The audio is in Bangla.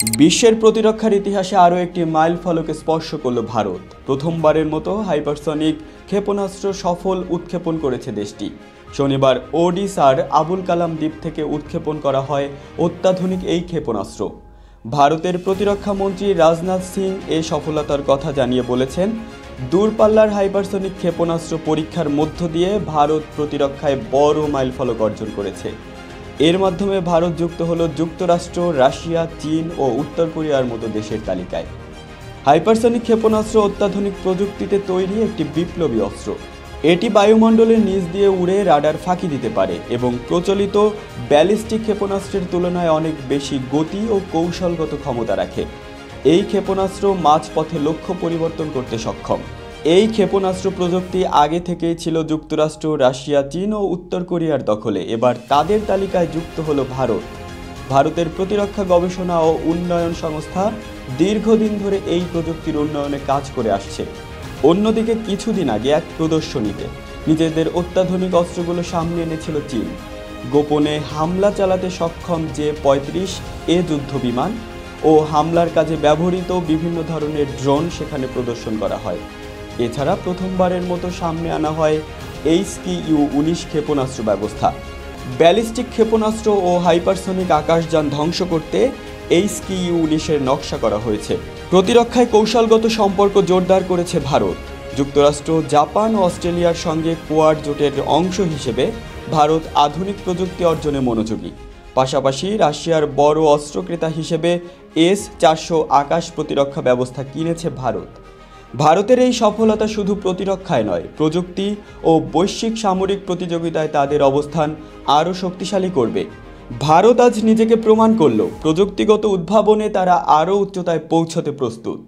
বিশ্বের প্রতিরক্ষার ইতিহাসে আরও একটি মাইল ফলকে স্পর্শ করল ভারত। প্রথমবারের মতো হাইপারসনিক ক্ষেপণাস্ত্র সফল উৎক্ষেপণ করেছে দেশটি। শনিবার ওডিশার আবুল কালাম দ্বীপ থেকে উৎক্ষেপণ করা হয় অত্যাধুনিক এই ক্ষেপণাস্ত্র। ভারতের প্রতিরক্ষা মন্ত্রী রাজনাথ সিং এই সফলতার কথা জানিয়ে বলেছেন, দূরপাল্লার হাইপারসনিক ক্ষেপণাস্ত্র পরীক্ষার মধ্য দিয়ে ভারত প্রতিরক্ষায় বড় মাইল ফলক অর্জন করেছে। এর মাধ্যমে ভারত যুক্ত হলো যুক্তরাষ্ট্র, রাশিয়া, চীন ও উত্তর কোরিয়ার মতো দেশের তালিকায়। হাইপারসনিক ক্ষেপণাস্ত্র অত্যাধুনিক প্রযুক্তিতে তৈরি একটি বিপ্লবী অস্ত্র। এটি বায়ুমণ্ডলের নিচ দিয়ে উড়ে রাডার ফাঁকি দিতে পারে এবং প্রচলিত ব্যালিস্টিক ক্ষেপণাস্ত্রের তুলনায় অনেক বেশি গতি ও কৌশলগত ক্ষমতা রাখে। এই ক্ষেপণাস্ত্র মাঝপথে লক্ষ্য পরিবর্তন করতে সক্ষম। এই ক্ষেপণাস্ত্র প্রযুক্তি আগে থেকেই ছিল যুক্তরাষ্ট্র, রাশিয়া, চীন ও উত্তর কোরিয়ার দখলে। এবার তাদের তালিকায় যুক্ত হলো ভারত। ভারতের প্রতিরক্ষা গবেষণা ও উন্নয়ন সংস্থা দীর্ঘদিন ধরে এই প্রযুক্তির উন্নয়নে কাজ করে আসছে। অন্যদিকে কিছুদিন আগে এক প্রদর্শনীতে নিজেদের অত্যাধুনিক অস্ত্রগুলো সামনে এনেছিল চীন। গোপনে হামলা চালাতে সক্ষম J-35 যুদ্ধ বিমান ও হামলার কাজে ব্যবহৃত বিভিন্ন ধরনের ড্রোন সেখানে প্রদর্শন করা হয়। এছাড়া প্রথমবারের মতো সামনে আনা হয় HKU-19 ক্ষেপণাস্ত্র ব্যবস্থা। ব্যালিস্টিক ক্ষেপণাস্ত্র ও হাইপারসনিক আকাশযান ধ্বংস করতে HKU-19 নকশা করা হয়েছে। প্রতিরক্ষায় কৌশলগত সম্পর্ক জোরদার করেছে ভারত। যুক্তরাষ্ট্র, জাপান ও অস্ট্রেলিয়ার সঙ্গে কোয়াড জোটের অংশ হিসেবে ভারত আধুনিক প্রযুক্তি অর্জনে মনোযোগী। পাশাপাশি রাশিয়ার বড় অস্ত্র ক্রেতা হিসেবে S-400 আকাশ প্রতিরক্ষা ব্যবস্থা কিনেছে ভারত। ভারতের এই সফলতা শুধু প্রতিরক্ষায় নয়, প্রযুক্তি ও বৈশ্বিক সামরিক প্রতিযোগিতায় তাদের অবস্থান আরও শক্তিশালী করবে। ভারত আজ নিজেকে প্রমাণ করল, প্রযুক্তিগত উদ্ভাবনে তারা আরও উচ্চতায় পৌঁছতে প্রস্তুত।